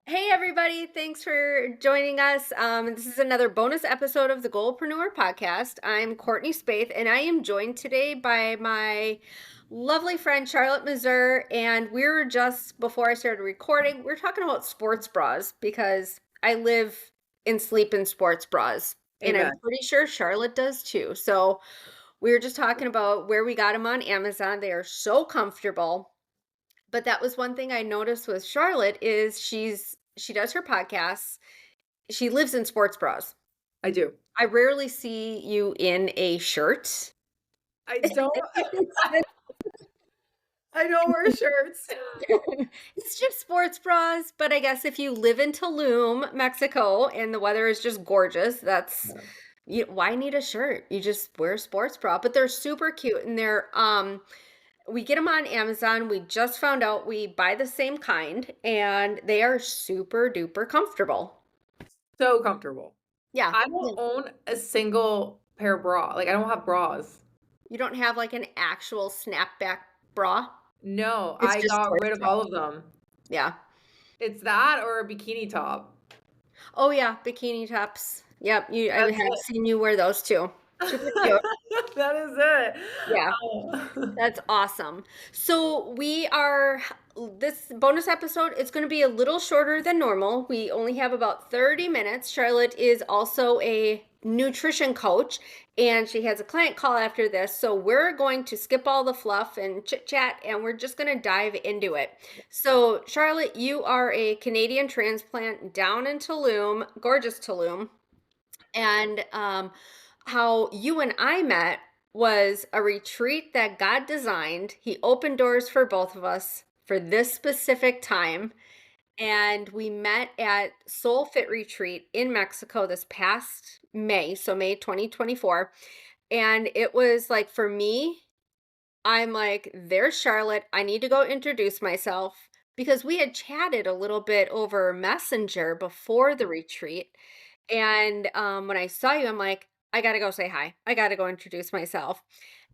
Hey everybody, thanks for joining us. This is another bonus episode of the Goalpreneur podcast. I'm Courtney Spaeth, and I am joined today by my lovely friend Charlotte Mazur. And we were just before I started recording, we are talking about sports bras because I live and sleep in sports bras, and I'm Amen. pretty sure Charlotte does too. So we were just talking about where we got them on Amazon. They are so comfortable. But that was one thing I noticed with Charlotte is she does her podcasts. She lives in sports bras. I do. I rarely see you in a shirt. I don't I don't wear shirts. It's just sports bras, but I guess if you live in Tulum, Mexico, and the weather is just gorgeous, that's Yeah. why need a shirt? You just wear a sports bra. But they're super cute, and we get them on Amazon. We just found out we buy the same kind, and they are super duper comfortable. So comfortable. Yeah. I don't Yeah. own a single pair of bra. Like, I don't have bras. You don't have like an actual snapback bra? No, It's I just got sports rid of bra. all of them. Yeah. It's that or a bikini top. Oh yeah, bikini tops. Yep, I That's have it. seen you wear those too. Super cute. That is it. Yeah. Oh. That's awesome. So we are this bonus episode is going to be a little shorter than normal. We only have about 30 minutes. Charlotte is also a nutrition coach and she has a client call after this. So we're going to skip all the fluff and chit chat and we're just going to dive into it. So Charlotte, you are a Canadian transplant down in Tulum, gorgeous Tulum. And how you and I met was a retreat that God designed. He opened doors for both of us for this specific time. And we met at Soul Fit Retreat in Mexico this past May, so May 2024. And it was like for me, I'm like, there's Charlotte. I need to go introduce myself because we had chatted a little bit over Messenger before the retreat. And when I saw you, I'm like, I got to go say hi. I got to go introduce myself.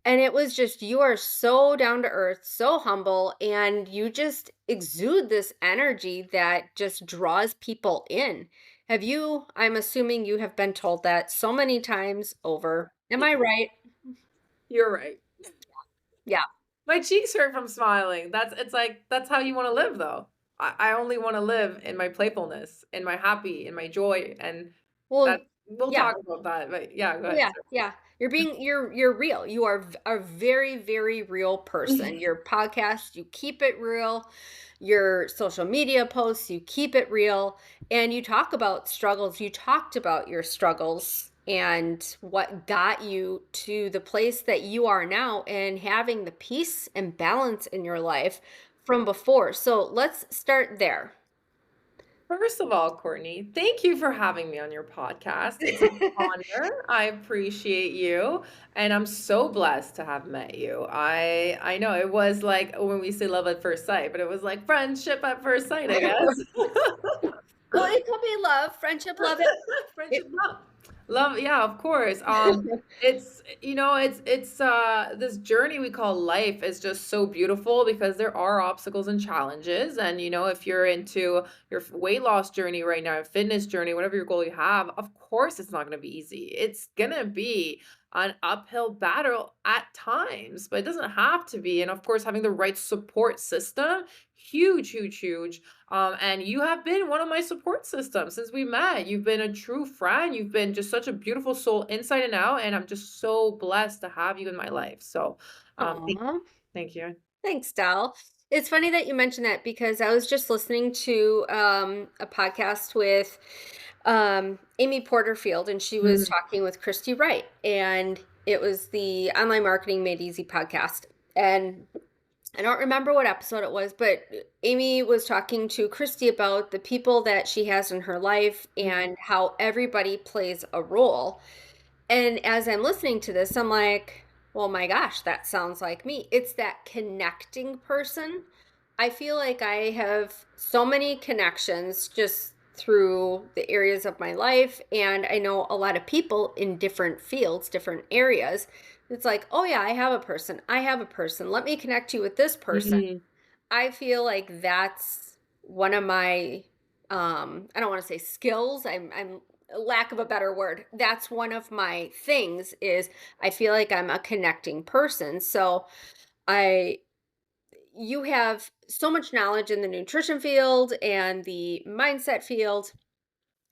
And it was just, you are so down to earth, so humble, and you just exude this energy that just draws people in. I'm assuming you have been told that so many times over. Am I right? You're right. Yeah. My cheeks hurt from smiling. That's how you wanna live, though. I only wanna live in my playfulness, in my happy, in my joy, and Well, that we'll yeah. talk about that, but yeah, go Oh, ahead, yeah, yeah. You're real. You are a very, very real person. sir. Your podcast, you keep it real. Your social media posts, you keep it real. And you talk about struggles. You talked about your struggles and what got you to the place that you are now and having the peace and balance in your life from before. So let's start there. First of all, Courtney, thank you for having me on your podcast. It's an honor. I appreciate you, and I'm so blessed to have met you. I know it was like when we say love at first sight, but it was like friendship at first sight, I guess. Well, it could be love, friendship, love it. Friendship, love. Love, yeah, of course. It's this journey we call life is just so beautiful because there are obstacles and challenges. And if you're into your weight loss journey right now, fitness journey, whatever your goal you have, of course it's not gonna be easy. It's gonna be an uphill battle at times, but it doesn't have to be. And of course, having the right support system, huge, huge, huge. And you have been one of my support systems since we met. You've been a true friend. You've been just such a beautiful soul inside and out. And I'm just so blessed to have you in my life. So thank, Aw. thank you. Thanks, Dal. It's funny that you mentioned that because I was just listening to a podcast with Amy Porterfield, and she was Mhm. talking with Christy Wright, and it was the Online Marketing Made Easy podcast. And I don't remember what episode it was, but Amy was talking to Christy about the people that she has in her life and how everybody plays a role. And as I'm listening to this, I'm like, well, my gosh, that sounds like me. It's that connecting person. I feel like I have so many connections just through the areas of my life. And I know a lot of people in different fields, different areas. It's like, oh, yeah, I have a person. I have a person. Let me connect you with this person. Mhm. I feel like that's one of my I don't want to say skills. I'm lack of a better word. That's one of my things is I feel like I'm a connecting person. So I you have so much knowledge in the nutrition field and the mindset field.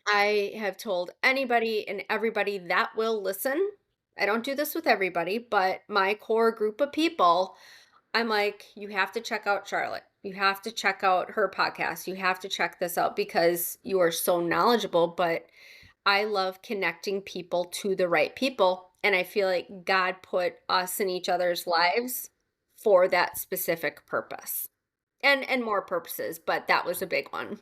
I have told anybody and everybody that will listen. I don't do this with everybody, but my core group of people, I'm like, you have to check out Charlotte. You have to check out her podcast. You have to check this out because you are so knowledgeable. But I love connecting people to the right people. And I feel like God put us in each other's lives for that specific purpose and more purposes, but that was a big one.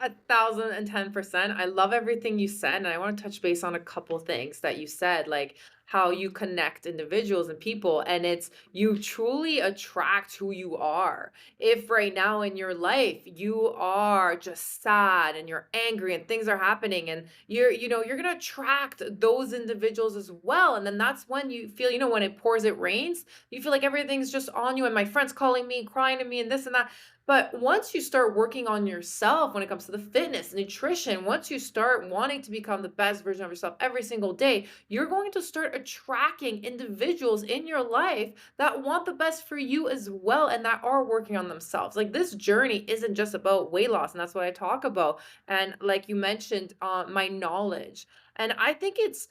1,010%. I love everything you said, and I want to touch base on a couple things that you said, like how you connect individuals and people, and it's you truly attract who you are. If right now in your life you are just sad and you're angry and things are happening, and you're gonna attract those individuals as well. And then that's when you feel, when it pours, it rains. You feel like everything's just on you, and my friends calling me, crying to me, and this and that. But once you start working on yourself when it comes to the fitness, nutrition, once you start wanting to become the best version of yourself every single day, you're going to start attracting individuals in your life that want the best for you as well and that are working on themselves. Like this journey isn't just about weight loss, and that's what I talk about. And like you mentioned, my knowledge. And I think it's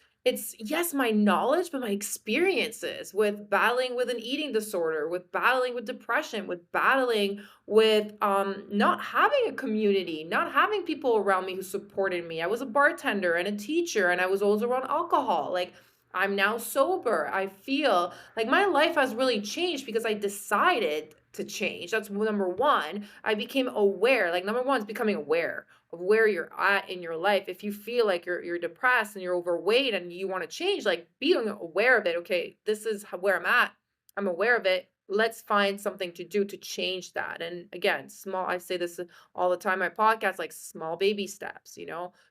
yes, my knowledge, but my experiences with battling with an eating disorder, with battling with depression, with battling with not having a community, not having people around me who supported me. I was a bartender and a teacher, and I was always around alcohol. Like I'm now sober. I feel like my life has really changed because I decided to change. That's number one. I became aware. Like number one is becoming aware of where you're at in your life. If you feel like you're depressed and you're overweight and you want to change, like being aware of it. Okay, this is where I'm at. I'm aware of it. Let's find something to do to change that. And again, small, I say this all the time, my podcast, like small baby steps.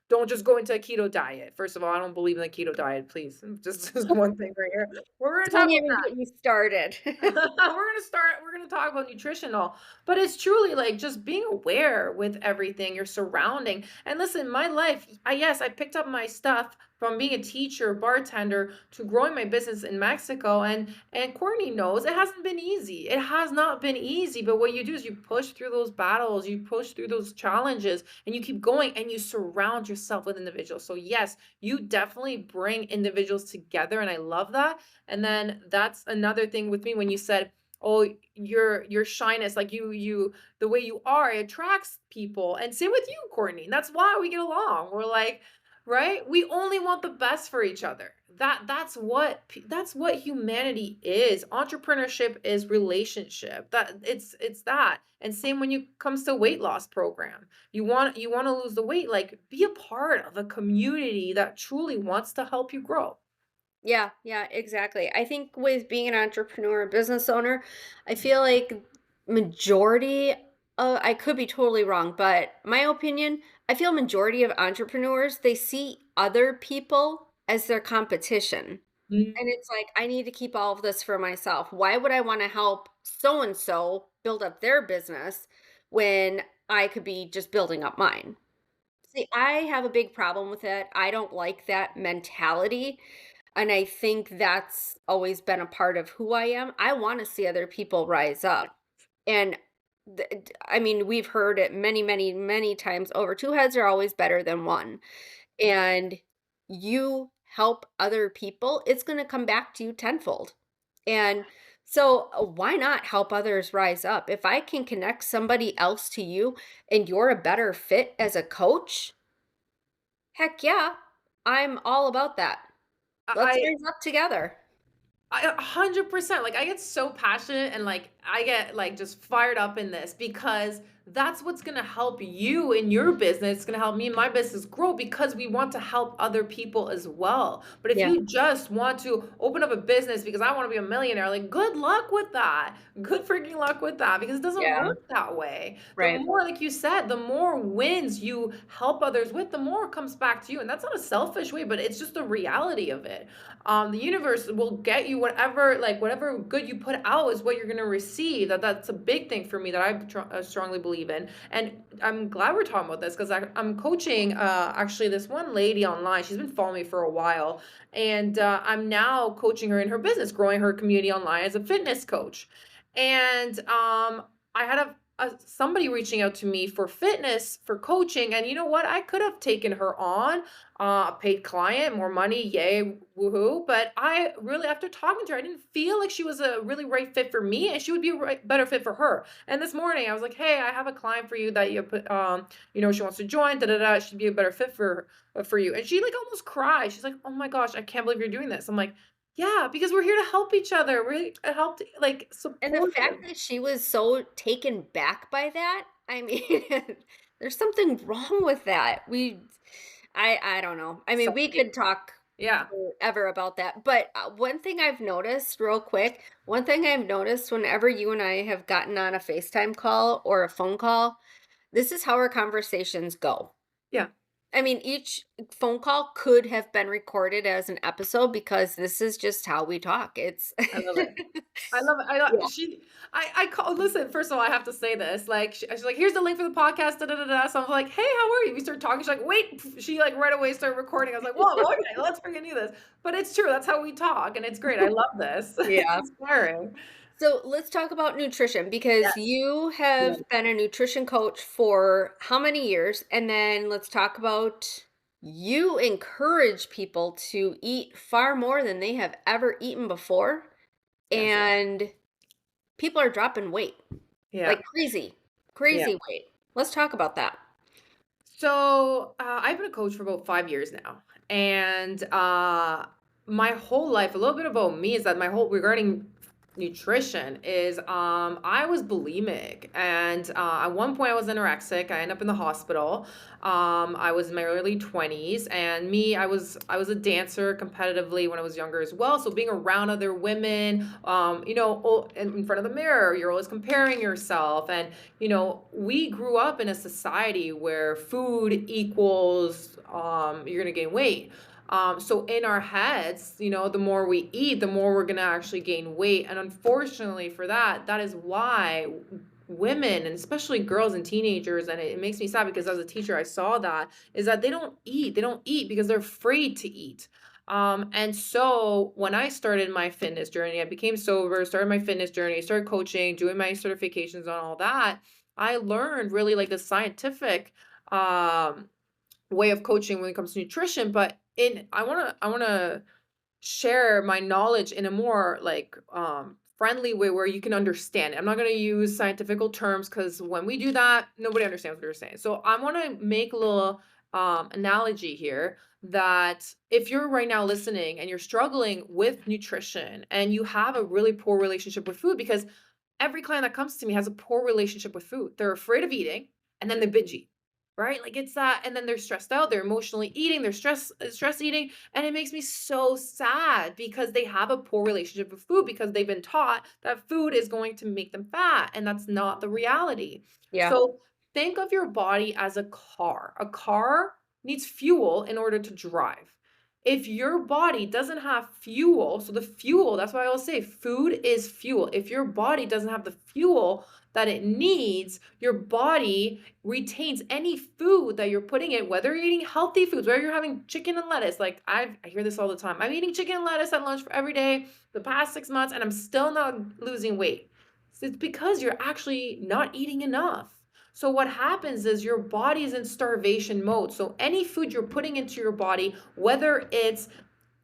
Don't just go into a keto diet. First of all, I don't believe in the keto diet, please. Just one thing right here. We're going to talk Don't about even get me started. we're gonna talk about nutritional, but it's truly like just being aware with everything, your surrounding. And listen, my life, I picked up my stuff from being a teacher, bartender, to growing my business in Mexico. And Courtney knows it hasn't been easy. It has not been easy. But what you do is you push through those battles, you push through those challenges, and you keep going and you surround yourself with individuals. So yes, you definitely bring individuals together, and I love that. And then that's another thing with me when you said, oh, your shyness, like you the way you are, it attracts people. And same with you, Courtney. And that's why we get along. We're like, right? We only want the best for each other. That's what humanity is. Entrepreneurship is relationship. It's that. And same when you comes to weight loss program. You want to lose the weight, like be a part of a community that truly wants to help you grow. Yeah, yeah, exactly. I think with being an entrepreneur, business owner, I feel like majority I could be totally wrong, but my opinion, I feel majority of entrepreneurs, they see other people as their competition. And it's like, I need to keep all of this for myself. Why would I want to help so and so build up their business when I could be just building up mine? See, I have a big problem with it. I don't like that mentality. And I think that's always been a part of who I am. I want to see other people rise up. And I mean, we've heard it many, many, many times over. Two heads are always better than one. And you help other people, it's going to come back to you tenfold. And so, why not help others rise up? If I can connect somebody else to you and you're a better fit as a coach, heck yeah, I'm all about that. Let's I rise up together. 100%. Like I get so passionate and like I get like just fired up in this because that's what's going to help you in your business. It's going to help me in my business grow because we want to help other people as well. But if Yeah, you just want to open up a business because I want to be a millionaire, like good luck with that. Good freaking luck with that because it doesn't yeah, work that way. The right. more, like you said, the more wins you help others with, the more it comes back to you. And that's not a selfish way, but it's just the reality of it. The universe will get you whatever good you put out is what you're going to receive. receive. That's a big thing for me that I strongly believe in. And I'm glad we're talking about this because I'm coaching actually this one lady online. She's been following me for a while, and I'm now coaching her in her business, growing her community online as a fitness coach. And I had somebody reaching out to me for fitness for coaching, and you know what? I could have taken her on a paid client, more money, yay, woohoo. But I really, after talking to her, I didn't feel like she was a really right fit for me, and she would be a better fit for her. And this morning, I was like, "Hey, I have a client for you that you put, she wants to join. Da da da. She'd be a better fit for you." And she like almost cried. She's like, "Oh my gosh, I can't believe you're doing this." I'm like, "Yeah, because we're here to help each other. We're here to help, like And the support." fact that she was so taken back by that, I mean, there's something wrong with that. I don't know. I mean, we Something. could talk Yeah, forever about that. But one thing I've noticed, real quick, one thing I've noticed whenever you and I have gotten on a FaceTime call or a phone call, this is how our conversations go. yeah. I mean, each phone call could have been recorded as an episode because this is just how we talk. It's I love it. I love it. I don't yeah. she I call listen, first of all, I have to say this, like, she's like, "Here's the link for the podcast, da, da, da, da." So I'm like, "Hey, how are you?" We start talking, she's like, "Wait." She, like, right away started recording. I was like, "Whoa, okay, let's freaking do this." But it's true, that's how we talk, and it's great. I love this. It's Yeah. inspiring. So let's talk about nutrition Yes. because you Yeah. have been a nutrition coach for how many years? And then let's talk about you encourage people to eat far more than they have ever eaten before. Yes. And people are dropping weight Yeah. like crazy, Yeah. crazy weight. Let's talk about that. So, I've been a coach for about 5 years now, and, my whole life a little bit about me is that my whole regarding nutrition is, I was bulimic, and, at one point I was anorexic. I ended up in the hospital. I was in my early 20s, and I was a dancer competitively when I was younger as well, so being around other women, in front of the mirror, you're always comparing yourself, and we grew up in a society where food equals you're gonna gain weight. So in our heads, the more we eat, the more we're gonna actually gain weight. And unfortunately for that, that is why women and especially girls and teenagers, and it makes me sad because as a teacher, I saw that, is that they don't eat. They don't eat because they're afraid to eat. And so when I started my fitness journey, I became sober, started my fitness journey, started coaching, doing my certifications and all that. I learned really like the scientific way of coaching when it comes to nutrition. But in I want to share my knowledge in a more like friendly way where you can understand it. I'm not going to use scientific terms because when we do that, nobody understands what you're saying. So I want to make a little analogy here that if you're right now listening and you're struggling with nutrition and you have a really poor relationship with food, because every client that comes to me has a poor relationship with food. They're afraid of eating and then they binge eat. Right? Like it's that, and then they're stressed out, they're emotionally eating, they're stress eating, and it makes me so sad because they have a poor relationship with food because they've been taught that food is going to make them fat, and that's not the reality. Yeah. So think of your body as a car. A car needs fuel in order to drive. If your body doesn't have fuel, so the fuel, that's why I always say food is fuel. If your body doesn't have the fuel that it needs, your body retains any food that you're putting in, whether you're eating healthy foods, whether you're having chicken and lettuce. Like I hear this all the time. I'm eating chicken and lettuce at lunch for every day the past 6 months, and I'm still not losing weight. So it's because you're actually not eating enough. So what happens is your body is in starvation mode. So any food you're putting into your body, whether it's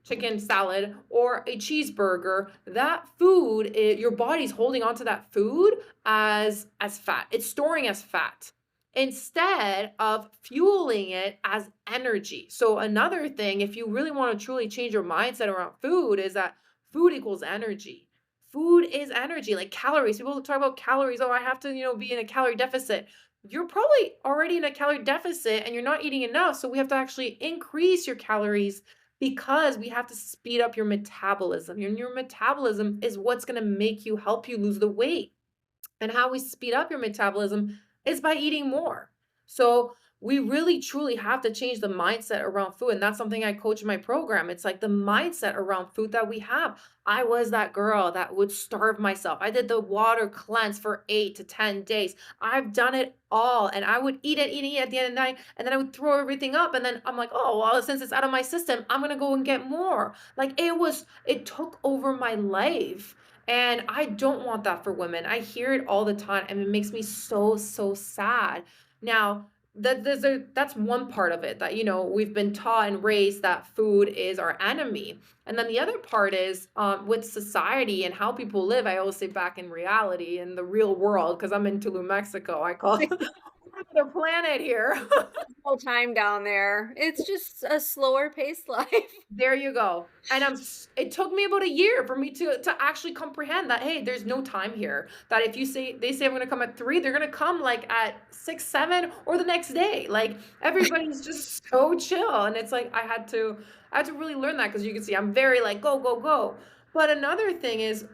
chicken salad or a cheeseburger, that food, your body's holding on to that food as fat. It's storing as fat instead of fueling it as energy. So another thing, if you really want to truly change your mindset around food, is that food equals energy. Food is energy, like calories. People talk about calories. Oh, I have to, be in a calorie deficit. You're probably already in a calorie deficit and you're not eating enough. So we have to actually increase your calories because we have to speed up your metabolism. Your metabolism is what's going to help you lose the weight. And how we speed up your metabolism is by eating more. So we really truly have to change the mindset around food. And that's something I coach in my program. It's like the mindset around food that we have. I was that girl that would starve myself. I did the water cleanse for 8 to 10 days. I've done it all. And I would eat it, eat it, eat it at the end of the night. And then I would throw everything up. And then I'm like, oh, well, since it's out of my system, I'm going to go and get more. Like it took over my life. And I don't want that for women. I hear it all the time and it makes me so, so sad. Now, that's one part of it that we've been taught and raised that food is our enemy, and then the other part is with society and how people live. I always say back in reality, in the real world, because I'm in Tulum, Mexico. I call the planet here. No time down there. It's just a slower paced life. There you go. And it took me about a year for me to actually comprehend that, hey, there's no time here. That if they say I'm gonna come at 3, they're gonna come like at 6, 7, or the next day. Like everybody's just so chill. And it's like I had to really learn that, because you can see I'm very like go, go, go. But another thing is,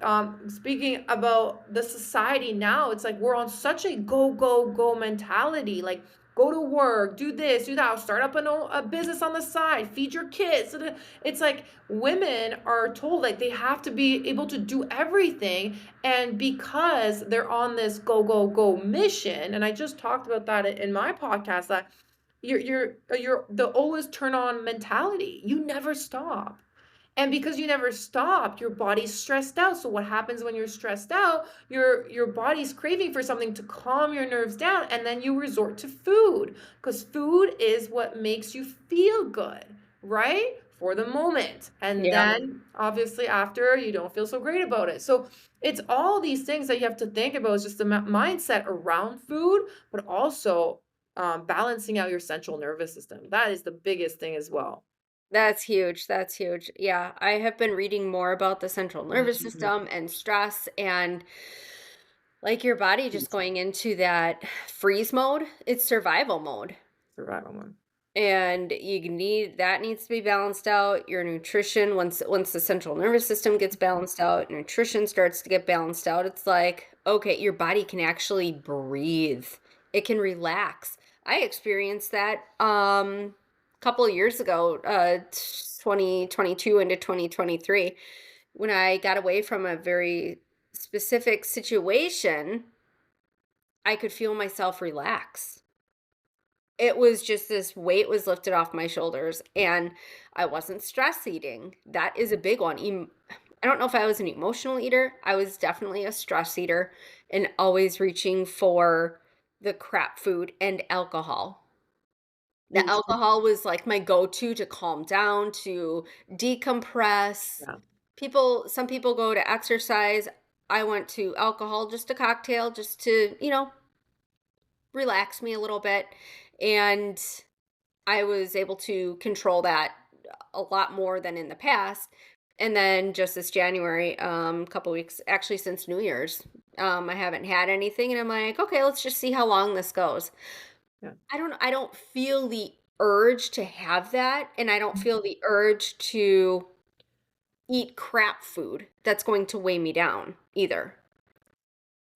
speaking about the society now, it's like we're on such a go, go, go mentality. Like go to work, do this, do that, start up a business on the side, feed your kids. It's like women are told like they have to be able to do everything. And because they're on this go, go, go mission, and I just talked about that in my podcast, that you're the always turn on mentality. You never stop. And because you never stopped, your body's stressed out. So what happens when you're stressed out? Your body's craving for something to calm your nerves down, and then you resort to food, because food is what makes you feel good, right? For the moment. And Yeah. then obviously after, you don't feel so great about it. So it's all these things that you have to think about. It's just the mindset around food, but also balancing out your central nervous system. That is the biggest thing as well. That's huge. That's huge. Yeah, I have been reading more about the central nervous Mhm. system and stress, and like your body just going into that freeze mode. It's survival mode. Survival mode. And that needs to be balanced out. Your nutrition, once the central nervous system gets balanced out, nutrition starts to get balanced out. It's like, okay, your body can actually breathe. It can relax. I experienced that a couple of years ago, 2022 into 2023, when I got away from a very specific situation. I could feel myself relax. It was just this weight was lifted off my shoulders, and I wasn't stress eating. That is a big one. I don't know if I was an emotional eater. I was definitely a stress eater, and always reaching for the crap food and alcohol. The Mhm. alcohol was like my go-to to calm down, to decompress. Yeah. Some people go to exercise. I went to alcohol, just a cocktail, just to, relax me a little bit. And I was able to control that a lot more than in the past. And then just this January, a couple weeks, actually since New Year's, I haven't had anything, and I'm like, okay, let's just see how long this goes. Yeah. I don't feel the urge to have that, and I don't feel the urge to eat crap food that's going to weigh me down either.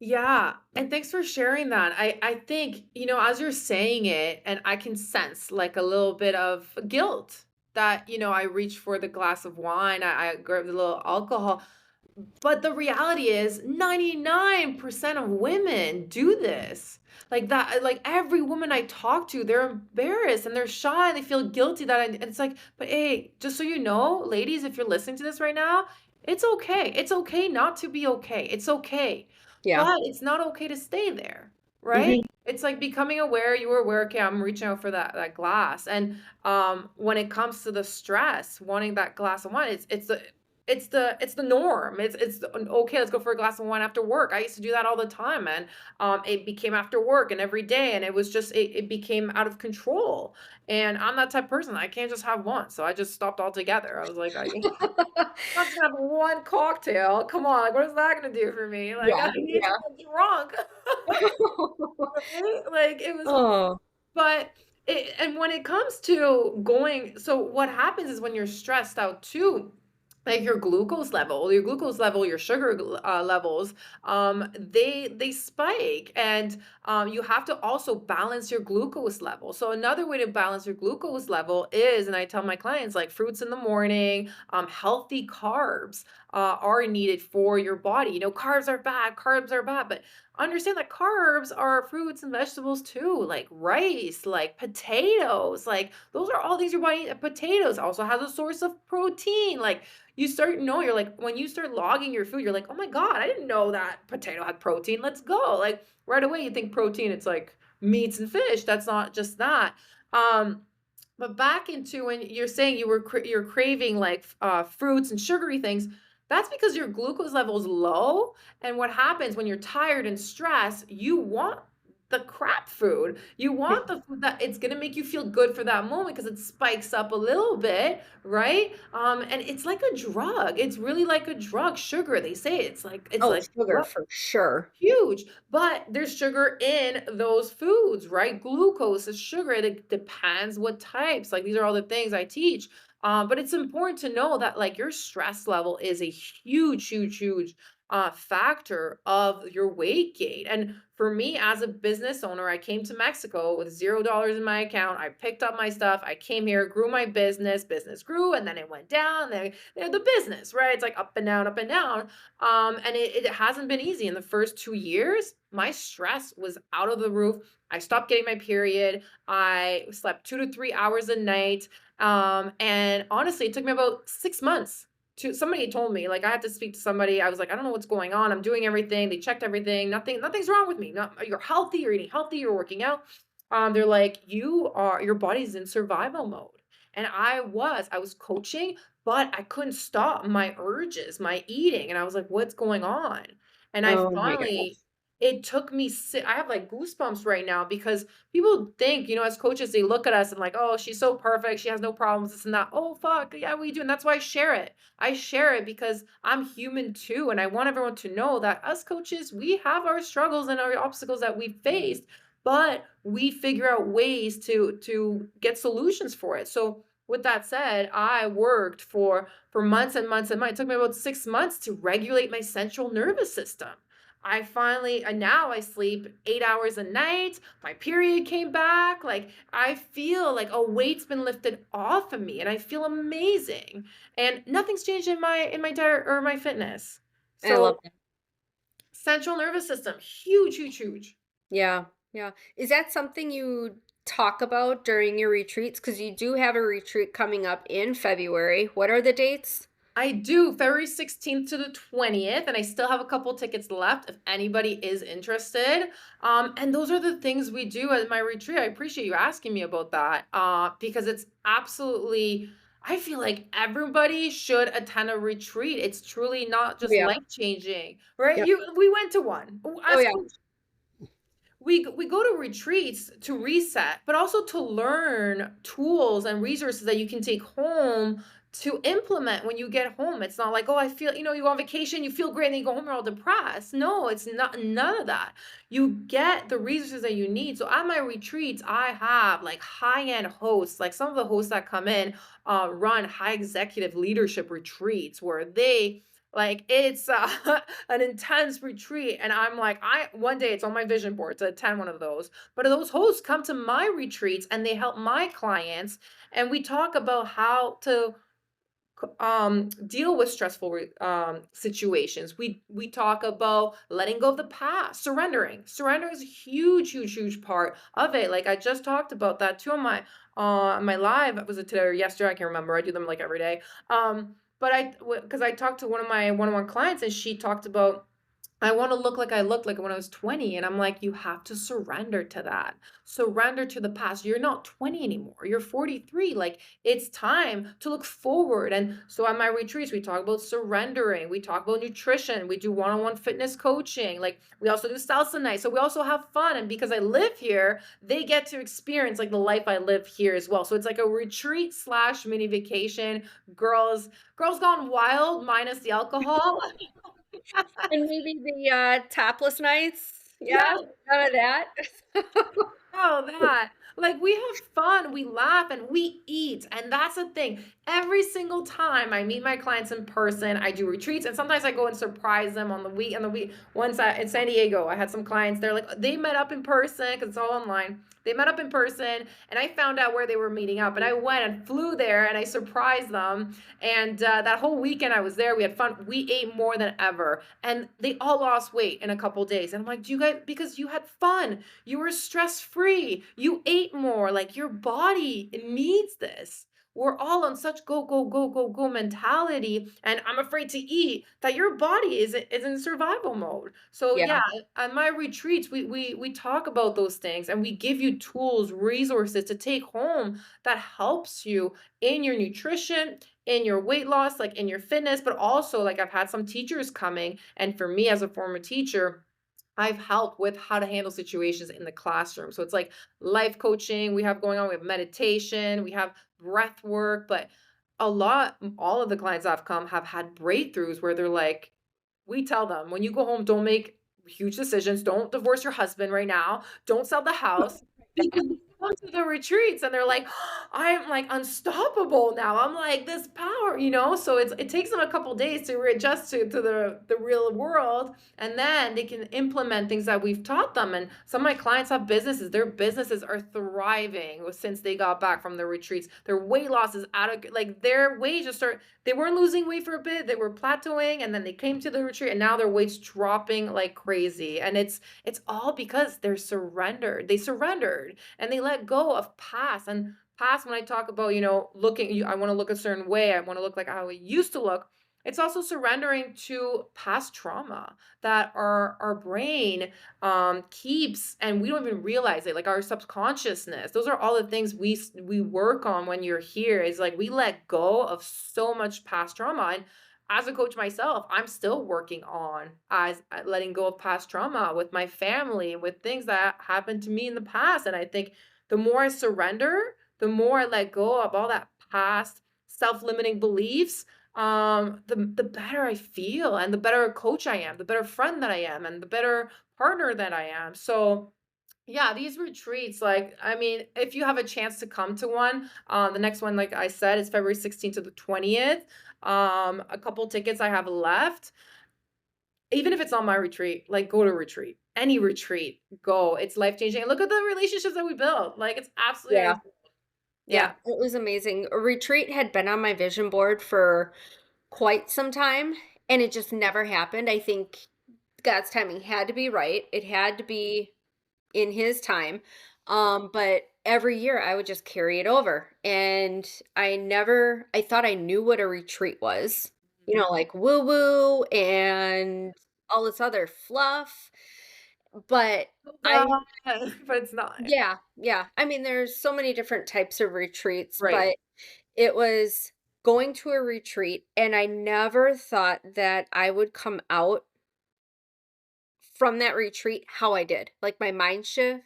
Yeah, and thanks for sharing that. I think, as you're saying it, and I can sense like a little bit of guilt that, I reached for the glass of wine, I grabbed a little alcohol. But the reality is 99% of women do this. Like that, like every woman I talk to, they're embarrassed and they're shy and they feel guilty and it's like, but hey, just so you know, ladies, if you're listening to this right now, it's okay. It's okay not to be okay. It's okay. Yeah. But it's not okay to stay there, right? Mhm. It's like becoming aware, you were aware, okay, I'm reaching out for that glass. And when it comes to the stress, wanting that glass of wine, it's the norm. Okay, let's go for a glass of wine after work. I used to do that all the time, and it became after work and every day, and it became out of control. And I'm that type of person. I can't just have one, so I just stopped altogether. I was like, I'm just gonna have one cocktail. Come on, like what is that gonna do for me? Like I Yeah, need to yeah. get drunk, right? Like it was Oh, but and when it comes to going, so what happens is when you're stressed out too, like your glucose level, your sugar levels, they spike, and you have to also balance your glucose level. So another way to balance your glucose level is, and I tell my clients, like fruits in the morning, healthy carbs are needed for your body. You know, carbs are bad, but understand that carbs are fruits and vegetables too, like rice, like potatoes, like those are all things your body. Potatoes also has a source of protein, like you start know you're like when you start logging your food, you're like, "Oh my god, I didn't know that potato had protein. Let's go." Like right away you think protein, it's like meats and fish. That's not just that. Um but back into when you're saying you're craving like fruits and sugary things, that's because your glucose level is low. And what happens when you're tired and stressed, you want the crap food. You want the food that it's gonna make you feel good for that moment because it spikes up a little bit, right? And it's like a drug. It's really like a drug. Sugar, they say it's Oh, like a sugar drug. for sure. Huge, but there's sugar in those foods, right? Glucose is sugar. It depends what types. Like these are all the things I teach. But it's important to know that like your stress level is a huge factor of your weight gain. And for me as a business owner, I came to Mexico with $0 in my account. I picked up my stuff. I came here, grew my business grew, and then it went down. Then the business, right? It's like up and down, up and down. And it hasn't been easy. In the first 2 years, my stress was out of the roof. I stopped getting my period. I slept 2 to 3 hours a night. And honestly, it took me about 6 months to somebody told me, like I had to speak to somebody. I was like, I don't know what's going on. I'm doing everything. They checked everything. Nothing's wrong with me. Not, you're healthy, you're eating healthy, you're working out. They're like, your body's in survival mode. And I was coaching, but I couldn't stop my urges, my eating, and I was like, "What's going on?" And I Oh my finally gosh. it took me I have, like, goosebumps right now because people think, as coaches, they look at us and like, "Oh, she's so perfect, she has no problems, this and that." "Oh, fuck, yeah, we do," and that's why I share it. I share it because I'm human too, and I want everyone to know that us coaches, we have our struggles and our obstacles that we faced, but we figure out ways to get solutions for it. So with that said, I worked for months and months and months. It took me about 6 months to regulate my central nervous system. I finally, and now I sleep 8 hours a night. My period came back. Like I feel like a weight's been lifted off of me, and I feel amazing. And nothing's changed in my diet or my fitness. I love So that. central nervous system, huge. Yeah, yeah. Is that something you talk about during your retreats? Because you do have a retreat coming up in February. What are the dates? I do, February 16th to the 20th, and I still have a couple tickets left if anybody is interested. And those are the things we do at my retreat. I appreciate you asking me about that, because it's absolutely, I feel like everybody should attend a retreat. It's truly not Oh, just yeah. life changing, right? Yep. We went to one. Oh, As yeah. coaches, we go to retreats to reset, but also to learn tools and resources that you can take home to implement when you get home. It's not like, oh, I feel, you go on vacation, you feel great, and then you go home, you're all depressed. No, it's not none of that. You get the resources that you need. So at my retreats, I have like high-end hosts, like some of the hosts that come in run high executive leadership retreats where they like it's an intense retreat, and I'm like, I one day it's on my vision board to attend one of those. But those hosts come to my retreats and they help my clients, and we talk about how to deal with stressful situations. We talk about letting go of the past, surrendering is a huge part of it. Like I just talked about that too on my live. Was it today or yesterday? I can't remember. I do them like every day. But because I talked to one of my one-on-one clients, and she talked about, I want to look like I looked like when I was 20. And I'm like, you have to surrender to that. Surrender to the past. You're not 20 anymore. You're 43. Like it's time to look forward. And so at my retreats, we talk about surrendering. We talk about nutrition. We do one-on-one fitness coaching. Like we also do salsa night. So we also have fun. And because I live here, they get to experience like the life I live here as well. So it's like a retreat slash mini vacation. Girls gone wild minus the alcohol. And maybe the topless nights. Yeah, Yeah. none of that. Oh, that. Like, we have fun, we laugh, and we eat, and that's the thing. Every single time I meet my clients in person, I do retreats, and sometimes I go and surprise them on the week. Once in San Diego, I had some clients. They're like, they met up in person because it's all online. They met up in person, and I found out where they were meeting up, and I went and flew there, and I surprised them. And that whole weekend I was there, we had fun. We ate more than ever, and they all lost weight in a couple days. And I'm like, do you guys? Because you had fun, you were stress free. You ate more. Like your body needs this. We're all on such go, go, go, go, go mentality. And I'm afraid to eat that your body is in survival mode. So Yeah. yeah, on my retreats, we talk about those things and we give you tools, resources to take home that helps you in your nutrition, in your weight loss, like in your fitness, but also like I've had some teachers coming. And for me as a former teacher, I've helped with how to handle situations in the classroom. So it's like life coaching we have going on, we have meditation, we have breath work, but all of the clients I've come have had breakthroughs where they're like, we tell them, when you go home, don't make huge decisions. Don't divorce your husband right now. Don't sell the house. And then they come to the retreats and they're like, I'm like unstoppable now. I'm like this power, you know? So it takes them a couple days to readjust to the real world. And then they can implement things that we've taught them. And some of my clients have businesses. Their businesses are thriving since they got back from the retreats. Their weight loss is out of like their weight just start they weren't losing weight for a bit, they were plateauing, and then they came to the retreat and now their weight's dropping like crazy. And it's all because they surrendered and they let go of past. And past, when I talk about, looking, I want to look a certain way, I want to look like how I used to look. It's also surrendering to past trauma that our brain keeps, and we don't even realize it, like our subconsciousness. Those are all the things we work on when you're here, is like we let go of so much past trauma. And as a coach myself, I'm still working on as letting go of past trauma with my family, with things that happened to me in the past. And I think the more I surrender, the more I let go of all that past self-limiting beliefs, the better I feel, and the better coach I am, the better friend that I am, and the better partner that I am. So yeah, these retreats, like, I mean, if you have a chance to come to one, the next one, like I said, is February 16th to the 20th. A couple tickets I have left. Even if it's on my retreat, like go to retreat. Any retreat, go. It's life changing. And look at the relationships that we built. Like it's absolutely Yeah. amazing. Yeah. Yeah. It was amazing. A retreat had been on my vision board for quite some time, and it just never happened. I think God's timing had to be right. It had to be in his time. But every year I would just carry it over. And I thought I knew what a retreat was, like woo woo and all this other fluff. But I, Uh, but it's not. yeah, yeah. I mean, there's so many different types of retreats, Right. but it was going to a retreat, and I never thought that I would come out from that retreat how I did. Like my mind shift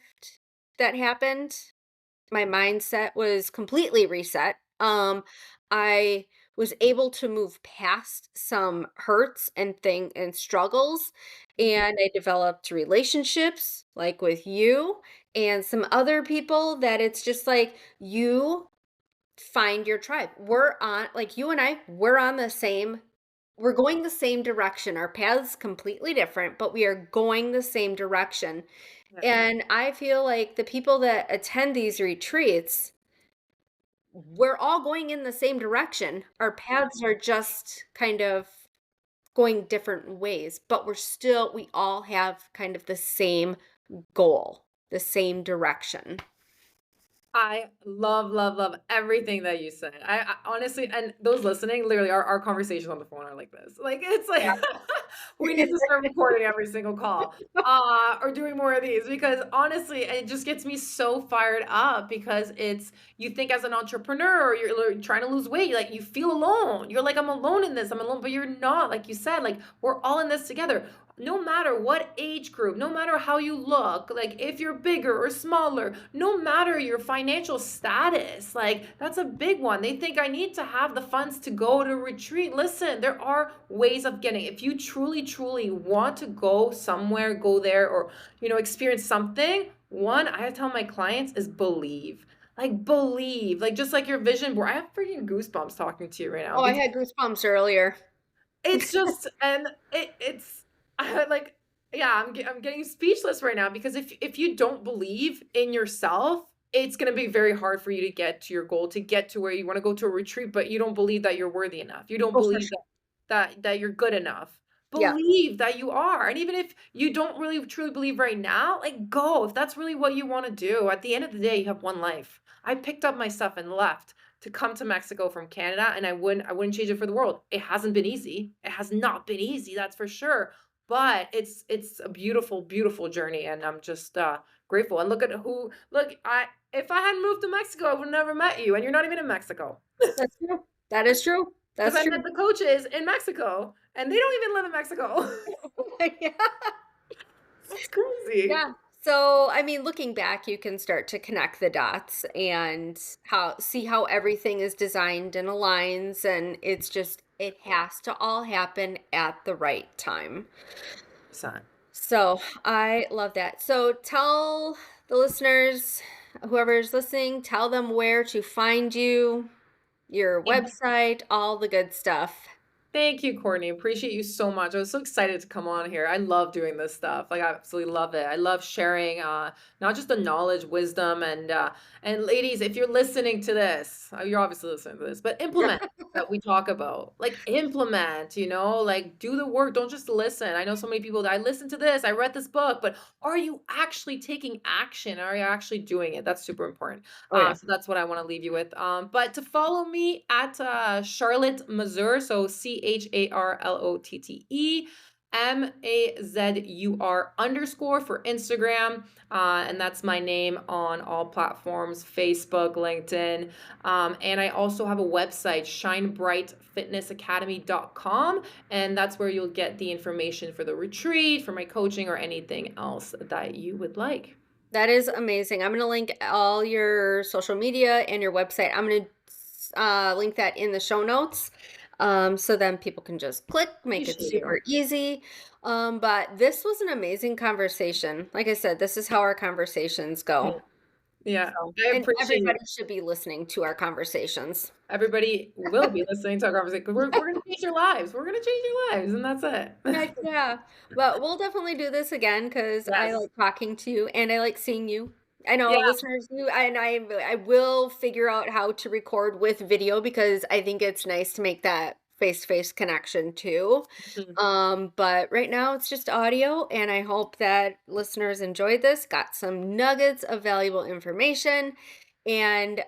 that happened, my mindset was completely reset. I was able to move past some hurts and struggles, and I developed relationships like with you and some other people that it's just like you find your tribe. We're on, like, you and we're on the same, we're going the same direction. Our paths completely different, but we are going the same direction. Yeah. And I feel like the people that attend these retreats, we're all going in the same direction. Our paths are just kind of going different ways, but we all have kind of the same goal, the same direction. I love, love, love everything that you said. I honestly, and those listening, literally, our conversations on the phone are like this. Like it's like Yeah. we need to start recording every single call, or doing more of these, because honestly, it just gets me so fired up, because it's, you think as an entrepreneur, or you're trying to lose weight, like you feel alone. You're like, I'm alone in this. I'm alone, but you're not. Like you said, like we're all in this together. No matter what age group, no matter how you look, like if you're bigger or smaller, no matter your financial status, like that's a big one. They think I need to have the funds to go to retreat. Listen, there are ways of getting. If you truly, truly want to go somewhere, go there, or experience something, One, I tell my clients is believe. Like believe. Like just like your vision board. I have freaking goosebumps talking to you right now Oh, I because had goosebumps earlier. it's just and it's like yeah, I'm getting speechless right now because if you don't believe in yourself, it's going to be very hard for you to get to your goal, to get to where you want to go to a retreat, but you don't believe that you're worthy enough. You don't Oh, for believe sure. that you're good enough. Yeah, Believe that you are. And even if you don't really truly believe right now, like go. If that's really what you want to do, at the end of the day, you have one life. I picked up my stuff and left to come to Mexico from Canada, and I wouldn't change it for the world. It hasn't been easy. It has not been easy, that's for sure. But it's a beautiful, beautiful journey, and I'm just grateful. And look, I if I hadn't moved to Mexico, I would have never met you, and you're not even in Mexico. that's true. That is true. Because That's I true. met the coaches in Mexico, and they don't even live in Mexico. Yeah. It's crazy. Yeah. So, I mean, looking back, you can start to connect the dots and see how everything is designed and aligns, and it's just it has to all happen at the right time. Son. So, I love that. So, tell the listeners, whoever's listening, tell them where to find you, your website, all the good stuff. Thank you, Courtney. Appreciate you so much. I was so excited to come on here. I love doing this stuff. Like I absolutely love it. I love sharing not just the knowledge, wisdom, and ladies, if you're listening to this, you're obviously listening to this, but implement that we talk about. Like implement, like do the work. Don't just listen. I know so many people that I listened to this, I read this book, but are you actually taking action? Are you actually doing it? That's super important. Oh, yeah. So that's what I want to leave you with. But to follow me at Charlotte Mazur, so CharlotteMazur for Instagram, and that's my name on all platforms: Facebook, LinkedIn, and I also have a website, shinebrightfitnessacademy.com, and that's where you'll get the information for the retreat, for my coaching, or anything else that you would like. That is amazing. I'm gonna link all your social media and your website. I'm gonna link that in the show notes, so then people can just click, make it Appreciate you. super easy. But this was an amazing conversation. Like I said, this is how our conversations go. Yeah, So, I and appreciate everybody you. should be listening to our conversations. Everybody will be listening to our conversation 'cause we're gonna change your lives. We're gonna change your lives, and that's Heck it. yeah. Well, we'll definitely do this again because I Yes. like talking to you and I like seeing you. I know Yeah. listeners do, and I will figure out how to record with video because I think it's nice to make that face-to-face connection too. Mhm. But right now it's just audio, and I hope that listeners enjoyed this, got some nuggets of valuable information, and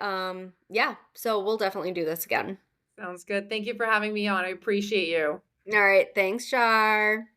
yeah, so we'll definitely do this again. Sounds good. Thank you for having me on. I appreciate you. All right, thanks, Char.